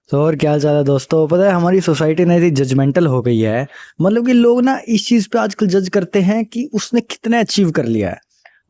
तो और क्या हाल चाल है दोस्तों। पता है हमारी सोसाइटी ना इतनी जजमेंटल हो गई है। मतलब कि लोग ना इस चीज पे आजकल जज करते हैं कि उसने कितना अचीव कर लिया है।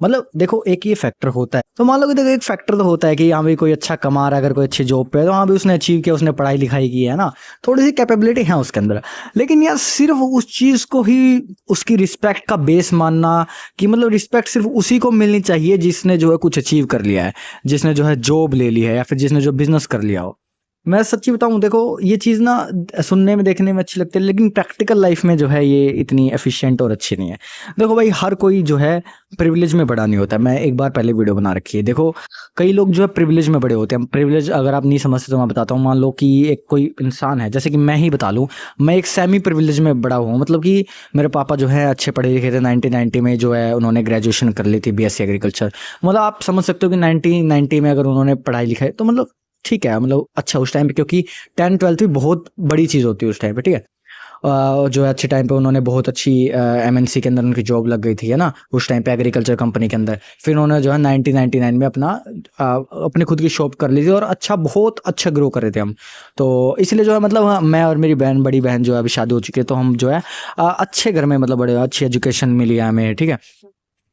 मतलब देखो एक ये फैक्टर होता है, तो मान लो कि देखो एक फैक्टर तो होता है कि हाँ भाई कोई अच्छा कमा रहा है, अगर कोई अच्छी जॉब पे है तो हाँ भाई उसने अचीव किया, उसने पढ़ाई लिखाई की है ना, थोड़ी सी कैपेबिलिटी है उसके अंदर। लेकिन यार सिर्फ उस चीज को ही उसकी रिस्पेक्ट का बेस मानना कि मतलब रिस्पेक्ट सिर्फ उसी को मिलनी चाहिए जिसने जो है कुछ अचीव कर लिया है, जिसने जो है जॉब ले ली है या फिर जिसने जो बिजनेस कर लिया हो। मैं सच्ची बताऊं, देखो ये चीज़ ना सुनने में देखने में अच्छी लगती है, लेकिन प्रैक्टिकल लाइफ में जो है ये इतनी एफिशिएंट और अच्छी नहीं है। देखो भाई हर कोई जो है प्रिविलेज में बड़ा नहीं होता। मैं एक बार पहले वीडियो बना रखी है, देखो कई लोग जो है प्रिविलेज में बड़े होते हैं। प्रिविलेज अगर आप नहीं समझते तो मैं बताता हूँ। मान लो कि एक कोई इंसान है, जैसे कि मैं ही बता लूँ, मैं एक सेमी प्रिविलेज में बड़ा हुआ हूँ। मतलब कि मेरे पापा जो है अच्छे पढ़े लिखे थे, 1990 में जो है उन्होंने ग्रेजुएशन कर ली थी, बीएससी एग्रीकल्चर। मतलब आप समझ सकते हो कि 1990 में अगर उन्होंने पढ़ाई लिखाई तो मतलब ठीक है, मतलब अच्छा उस टाइम पे, क्योंकि 10-12 भी बहुत बड़ी चीज़ होती है उस टाइम पे, ठीक है। जो है अच्छे टाइम पे उन्होंने बहुत अच्छी एमएनसी के अंदर उनकी जॉब लग गई थी, है ना, उस टाइम पे एग्रीकल्चर कंपनी के अंदर। फिर उन्होंने जो है 1999 में अपनी खुद की शॉप कर ली थी और अच्छा बहुत अच्छा ग्रो कर रहे थे हम। तो इसलिए जो है मतलब हाँ, मैं और मेरी बहन, बड़ी बहन जो है अभी शादी हो चुकी है, तो हम जो है अच्छे घर में, मतलब बड़े अच्छी एजुकेशन मिली है हमें, ठीक है।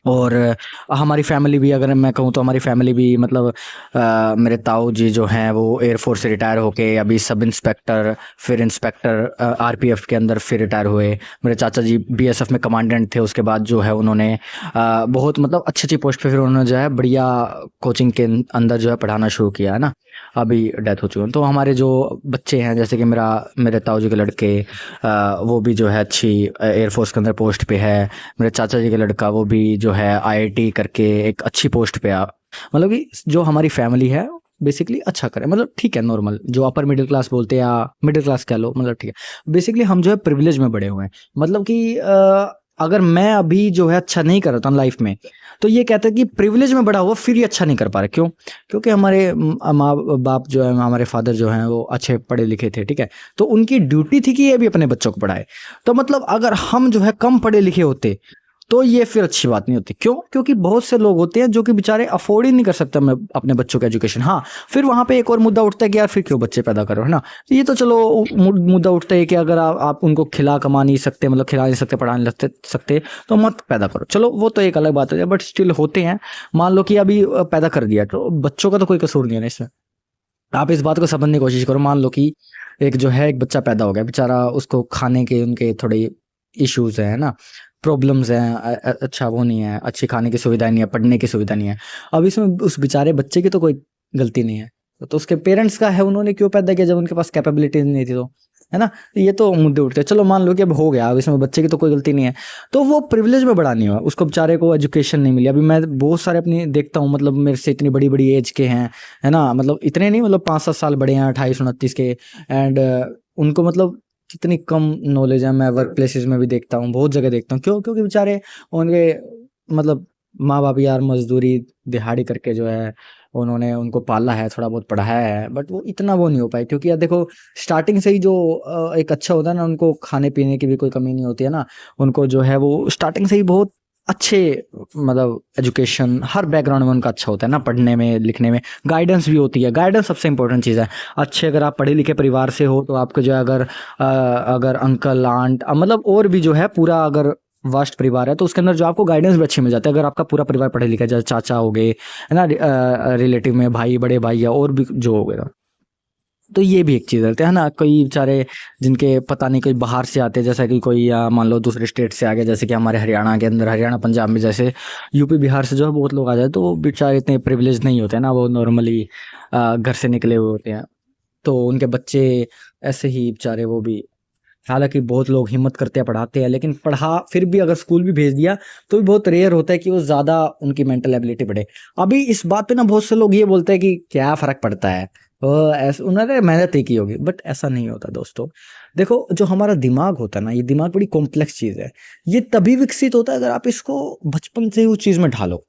और हमारी फैमिली भी, अगर मैं कहूँ तो हमारी फैमिली भी मतलब मेरे ताऊ जी जो हैं वो एयरफोर्स से रिटायर होके अभी सब इंस्पेक्टर, फिर इंस्पेक्टर आरपीएफ के अंदर फिर रिटायर हुए। मेरे चाचा जी बीएसएफ में कमांडेंट थे, उसके बाद जो है उन्होंने बहुत मतलब अच्छी अच्छी पोस्ट पे फिर उन्होंने जो है बढ़िया कोचिंग के अंदर जो है पढ़ाना शुरू किया, है ना। अभी डेथ हो चुकी है। तो हमारे जो बच्चे हैं, जैसे कि मेरे ताऊ जी के लड़के, वो भी जो है अच्छी एयरफोर्स के अंदर पोस्ट पे है। मेरे चाचा जी का लड़का वो भी जो है आईआईटी करके एक अच्छी पोस्ट पे आ, मतलब कि जो हमारी फैमिली है बेसिकली अच्छा करे, मतलब ठीक है, नॉर्मल जो अपर मिडिल क्लास बोलते हैं या मिडिल क्लास कह लो, मतलब ठीक है। बेसिकली हम जो है प्रिविलेज में बड़े हुए हैं। मतलब कि अगर मैं अभी जो है अच्छा नहीं कर रहा था लाइफ में, तो ये कहते हैं कि प्रिविलेज में बड़ा हुआ फिर ये अच्छा नहीं कर पा रहे। क्यों? क्योंकि हमारे माँ बाप जो है, हमारे फादर जो हैं वो अच्छे पढ़े लिखे थे, ठीक है। तो उनकी ड्यूटी थी कि ये भी अपने बच्चों को पढ़ाए। तो मतलब अगर हम जो है कम पढ़े लिखे होते तो ये फिर अच्छी बात नहीं होती। क्यों? क्योंकि बहुत से लोग होते हैं जो कि बेचारे अफोर्ड ही नहीं कर सकते मैं अपने बच्चों का एजुकेशन। हाँ, फिर वहां पे एक और मुद्दा उठता है कि यार फिर क्यों बच्चे पैदा करो, है ना। तो ये तो चलो मुद्दा उठता है कि अगर आप उनको खिला कमा नहीं सकते, मतलब खिला नहीं सकते, पढ़ा नहीं सकते, तो मत पैदा करो। चलो वो तो एक अलग बात है, बट स्टिल होते हैं। मान लो कि अभी पैदा कर दिया तो बच्चों का तो कोई कसूर नहीं है ना इसमें। आप इस बात को समझने की कोशिश करो। मान लो कि एक जो है एक बच्चा पैदा हो गया, बेचारा उसको खाने के उनके थोड़े इश्यूज हैं ना, प्रॉब्लम्स हैं, अच्छा वो नहीं है, अच्छी खाने की सुविधा नहीं है, पढ़ने की सुविधा नहीं है। अब इसमें उस बेचारे बच्चे की तो कोई गलती नहीं है। तो उसके पेरेंट्स का है, उन्होंने क्यों पैदा किया जब उनके पास कैपेबिलिटी नहीं थी, तो है ना। ये तो मुद्दे उठते हैं। चलो मान लो कि अब हो गया, अब इसमें बच्चे की तो कोई गलती नहीं है, तो वो प्रिविलेज में बड़ा नहीं हुआ, उसको बेचारे को एजुकेशन नहीं मिली। अभी मैं बहुत सारे अपनी देखता हूँ, मतलब मेरे से इतनी बड़ी बड़ी एज के हैं, है ना, मतलब इतने नहीं, मतलब 5-7 साल बड़े हैं, 28-29 के। एंड उनको मतलब कितनी कम नॉलेज है। मैं वर्क प्लेसेस में भी देखता हूँ, बहुत जगह देखता हूँ। क्यों? क्योंकि बेचारे उनके मतलब माँ बाप यार मजदूरी दिहाड़ी करके जो है उन्होंने उनको पाला है, थोड़ा बहुत पढ़ाया है, बट वो इतना वो नहीं हो पाए। क्योंकि यार देखो स्टार्टिंग से ही जो एक अच्छा होता है ना, उनको खाने पीने की भी कोई कमी नहीं होती है ना। उनको जो है वो स्टार्टिंग से ही बहुत अच्छे, मतलब एजुकेशन हर बैकग्राउंड में उनका अच्छा होता है ना, पढ़ने में लिखने में गाइडेंस भी होती है। गाइडेंस सबसे इंपॉर्टेंट चीज़ है। अच्छे अगर आप पढ़े लिखे परिवार से हो तो आपके जो है अगर अंकल आंट, मतलब और भी जो है पूरा अगर वास्ट परिवार है तो उसके अंदर जो आपको गाइडेंस भी अच्छी मिल जाती है। अगर आपका पूरा परिवार पढ़े लिखा है, जैसे चाचा हो गए, है ना, रिलेटिव में भाई, बड़े भाई या और भी जो हो गए, तो ये भी एक चीज़ रहती है ना। कोई बेचारे जिनके पता नहीं कोई बाहर से आते हैं, जैसा कि कोई या मान लो दूसरे स्टेट से आ गए, जैसे कि हमारे हरियाणा के अंदर, हरियाणा पंजाब में जैसे यूपी बिहार से जो है बहुत लोग आ जाए, तो वो बेचारे इतने प्रिविलेज नहीं होते ना, वो नॉर्मली घर से निकले हुए होते हैं। तो उनके बच्चे ऐसे ही बेचारे वो भी, हालांकि बहुत लोग हिम्मत करते हैं पढ़ाते हैं, लेकिन पढ़ा फिर भी अगर स्कूल भी भेज दिया तो भी बहुत रेयर होता है कि वो ज़्यादा उनकी मेंटल एबिलिटी बढ़े। अभी इस बात पे ना बहुत से लोग ये बोलते हैं कि क्या फ़र्क पड़ता है, वो ऐसा उन्होंने मेहनत ही की होगी, बट ऐसा नहीं होता दोस्तों। देखो जो हमारा दिमाग होता है ना, ये दिमाग बड़ी कॉम्प्लेक्स चीज़ है। ये तभी विकसित होता है अगर आप इसको बचपन से ही उस चीज़ में ढालो।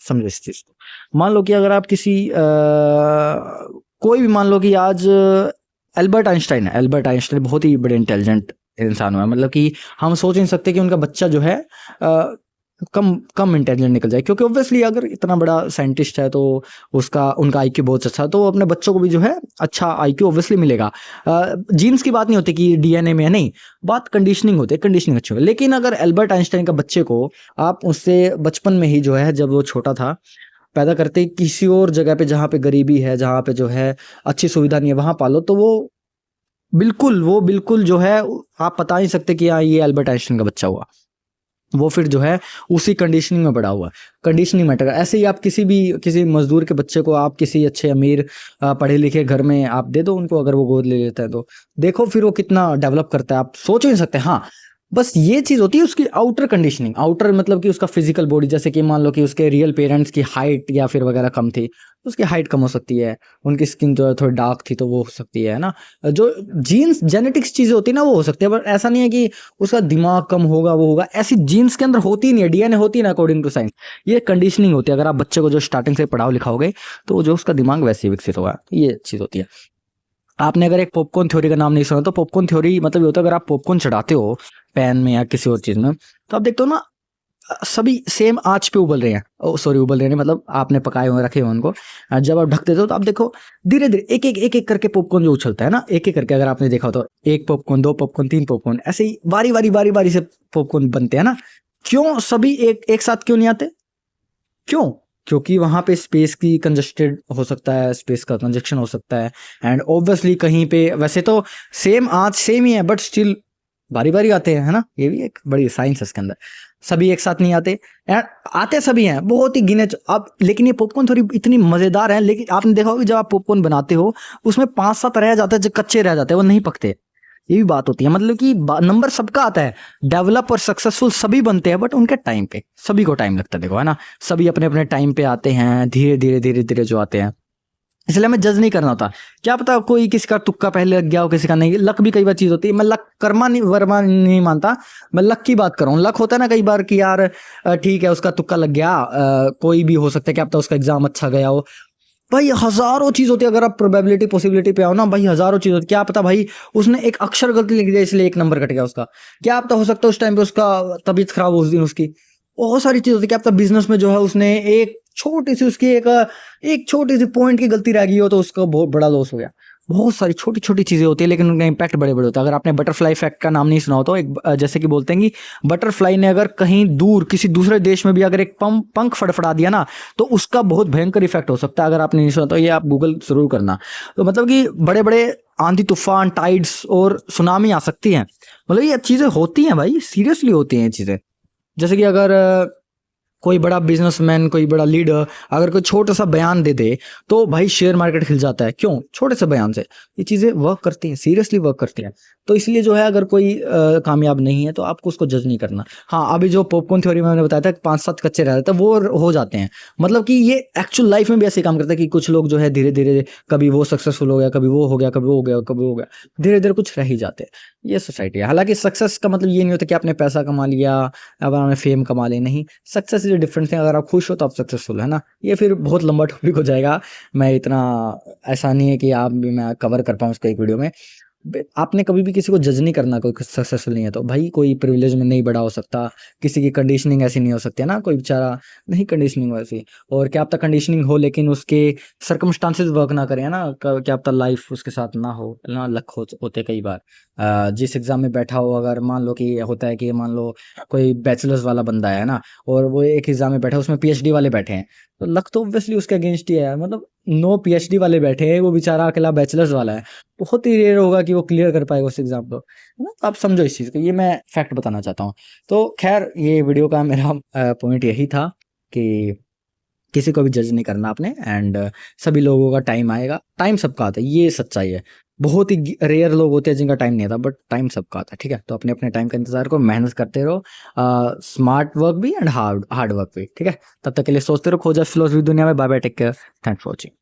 समझो इस चीज़ को। मान लो कि अगर आप किसी कोई भी, मान लो कि आज एल्बर्ट आइंस्टाइन है। एल्बर्ट आइंस्टाइन बहुत ही बड़े इंटेलिजेंट इंसान हुआ है। मतलब कि हम सोच नहीं सकते कि उनका बच्चा जो है कम कम इंटेलिजेंट निकल जाए, क्योंकि ऑब्वियसली अगर इतना बड़ा साइंटिस्ट है तो उसका उनका आईक्यू बहुत अच्छा है, तो अपने बच्चों को भी जो है अच्छा आईक्यू ऑब्वियसली मिलेगा। जीन्स की बात नहीं होती कि डीएनए में है, नहीं, बात कंडीशनिंग होती है, कंडीशनिंग अच्छी होगी। लेकिन अगर एल्बर्ट आइंस्टाइन का बच्चे को आप उससे बचपन में ही जो है, जब वो छोटा था, पैदा करते ही किसी और जगह पे जहाँ पे गरीबी है, जहाँ पे जो है अच्छी सुविधा नहीं है, वहां पालो, तो वो बिल्कुल जो है, आप बता नहीं सकते कि हाँ ये एल्बर्ट आइंस्टाइन का बच्चा हुआ। वो फिर जो है उसी कंडीशनिंग में बड़ा हुआ। Conditioning matter. ऐसे ही आप किसी मजदूर के बच्चे को आप किसी अच्छे अमीर पढ़े लिखे घर में आप दे दो उनको, अगर वो गोद ले लेता है तो देखो फिर वो कितना डेवलप करता है, आप सोच ही नहीं सकते। हाँ, बस ये चीज होती है उसकी आउटर कंडीशनिंग। आउटर मतलब कि उसका फिजिकल बॉडी, जैसे कि मान लो कि उसके रियल पेरेंट्स की हाइट या फिर वगैरह कम थी, तो उसकी हाइट कम हो सकती है, उनकी स्किन जो है थोड़ी डार्क थी तो वो हो सकती है ना। जो जीन्स जेनेटिक्स चीजें होती है ना वो हो सकती है, बट ऐसा नहीं है कि उसका दिमाग कम होगा वो होगा, ऐसी जीन्स के अंदर होती नहीं है, डीएनए होती है ना अकॉर्डिंग टू साइंस। ये कंडीशनिंग होती है। अगर आप बच्चे को जो स्टार्टिंग से पढ़ाओ लिखाओगे तो जो उसका दिमाग वैसे ही विकसित होगा, ये चीज होती है। आपने अगर एक पॉपकॉर्न थ्योरी का नाम नहीं सुना, तो पॉपकॉर्न थ्योरी मतलब ये होता है, अगर आप पॉपकॉर्न चढ़ाते हो पैन में या किसी और चीज में, तो आप देखते हो ना सभी सेम आंच पे उबल रहे हैं, ओ सॉरी उबल रहे हैं मतलब आपने पकाए हुए रखे हुए उनको, जब आप ढक देते हो तो आप देखो धीरे धीरे एक एक करके पॉपकॉर्न जो उछलता है ना, एक एक करके, अगर आपने देखा हो तो एक पॉपकॉर्न, दो पॉपकॉर्न, तीन पॉपकॉर्न, ऐसे ही बारी बारी से पॉपकॉर्न बनते हैं ना। क्यों सभी एक एक साथ क्यों नहीं आते? क्यों? क्योंकि वहां पे स्पेस की कंजस्टेड हो सकता है, स्पेस का कंजक्शन हो सकता है, एंड ऑब्वियसली कहीं पे वैसे तो सेम आंच सेम ही है, बट स्टिल बारी बारी आते हैं, है ना। ये भी एक बड़ी साइंस है इसके अंदर। सभी एक साथ नहीं आते, एंड आते सभी हैं बहुत ही गिने अब। लेकिन ये पॉपकॉर्न थोड़ी इतनी मजेदार है, लेकिन आपने देखा होगा कि जब आप पॉपकॉर्न बनाते हो उसमें 5-7 रह जाते हैं जो कच्चे रह जाते हैं, वो नहीं पकते। ये भी बात होती है, मतलब कि नंबर सबका आता है, डेवलप और सक्सेसफुल सभी बनते हैं, बट उनके टाइम पे, सभी को टाइम लगता है, देखो है ना। सभी अपने अपने टाइम पे आते हैं, धीरे धीरे धीरे धीरे जो आते हैं। इसलिए हमें जज नहीं करना होता। क्या पता कोई किसी का तुक्का पहले लग गया हो, किसी का नहीं। लक भी कई बार चीज होती है, मैं लक कर्मा नहीं वर्मा नहीं मानता, मैं लक की बात कर रहा हूँ। लक होता है ना कई बार कि यार ठीक है उसका तुक्का लग गया, कोई भी हो सकता है, क्या पता उसका एग्जाम अच्छा गया हो। भाई हजारों चीज होती है, अगर आप प्रोबेबिलिटी पॉसिबिलिटी पे आओ ना भाई, हजारों चीज होती है। क्या पता भाई उसने एक अक्षर गलती लिख दिया इसलिए एक नंबर कट गया उसका। क्या पता हो सकता है उस टाइम पे उसका तबीयत खराब हो उस दिन उसकी। बहुत सारी चीज होती है। क्या पता बिजनेस में जो है उसने एक छोटी सी उसकी एक छोटी सी पॉइंट की गलती रह गई हो तो उसका बहुत बड़ा लॉस हो गया। बहुत सारी छोटी छोटी चीजें होती है, लेकिन उनका इम्पैक्ट बड़े बड़े होता है। अगर आपने बटरफ्लाई इफेक्ट का नाम नहीं सुना हो तो एक जैसे कि बोलते हैं कि बटरफ्लाई ने अगर कहीं दूर किसी दूसरे देश में भी अगर एक पंख फड़फड़ा दिया ना, तो उसका बहुत भयंकर इफेक्ट हो सकता है। अगर आपने नहीं सुना तो ये आप गूगल जरूर करना। तो मतलब कि बड़े बड़े आंधी तूफान, टाइड्स और सुनामी आ सकती हैं। मतलब ये चीजें होती हैं भाई, सीरियसली होती हैं ये चीजें। जैसे कि अगर कोई बड़ा बिजनेसमैन, कोई बड़ा लीडर अगर कोई छोटा सा बयान दे दे तो भाई शेयर मार्केट हिल जाता है। क्यों? छोटे से बयान से। ये चीजें वर्क करती हैं, सीरियसली वर्क करती हैं। तो इसलिए जो है अगर कोई कामयाब नहीं है तो आपको उसको जज नहीं करना। हाँ, अभी जो पॉपकॉर्न थ्योरी में मैंने बताया था 5-7 कच्चे रह जाते हैं, वो हो जाते हैं। मतलब कि ये एक्चुअल लाइफ में भी ऐसे काम करता है कि कुछ लोग जो है धीरे धीरे, कभी वो सक्सेसफुल हो गया, कभी वो हो गया, कभी वो हो गया, कभी वो हो गया, धीरे धीरे कुछ रह ही जाते हैं। ये सोसाइटी है। हालांकि सक्सेस का मतलब ये नहीं होता कि आपने पैसा कमा लिया, अब आपने फेम कमा लिया, नहीं। Success is different thing. अगर आप खुश हो तो आप सक्सेसफुल है ना। ये फिर बहुत लंबा टॉपिक हो जाएगा, मैं इतना ऐसा नहीं है कि आप भी मैं कवर कर पाऊँ उसको एक वीडियो में। आपने कभी भी किसी को जज नहीं करना, कोई सक्सेसफुल नहीं है तो भाई। कोई प्रिविलेज में नहीं बड़ा हो सकता, किसी की कंडीशनिंग ऐसी नहीं हो सकती है ना, कोई बेचारा नहीं कंडीशनिंग वैसी। और क्या पता कंडीशनिंग हो लेकिन उसके सर्कमस्टांसेस वर्क ना करें, है ना। क्या पता लाइफ उसके साथ ना हो ना, लक होते कई बार। जिस एग्जाम में बैठा हो, अगर मान लो कि होता है कि मान लो कोई बैचलर्स वाला बंदा है ना, और वो एक एग्जाम में बैठा है, उसमें पीएचडी वाले बैठे हैं, तो लक तो ऑब्वियसली उसके अगेंस्ट ही है यार। मतलब नो पीएचडी वाले बैठे हैं, वो बेचारा अकेला बैचलर्स वाला है, बहुत ही रेयर होगा कि वो क्लियर कर पाएगा उस एग्जाम को, है ना। तो आप समझो इस चीज़ को, ये मैं फैक्ट बताना चाहता हूँ। तो खैर ये वीडियो का मेरा पॉइंट यही था कि किसी को भी जज नहीं करना आपने, एंड सभी लोगों का टाइम आएगा। टाइम सबका आता है, ये सच्चाई है। बहुत ही रेयर लोग होते हैं जिनका टाइम नहीं आता, बट टाइम सबका आता है, ठीक है। तो अपने अपने टाइम का इंतजार करो, मेहनत करते रहो, स्मार्ट वर्क भी एंड हार्ड वर्क भी, ठीक है। तब तक के लिए सोचते रहो, खो जा फिलोसफी दुनिया में। Bye bye, take care, thanks for watching.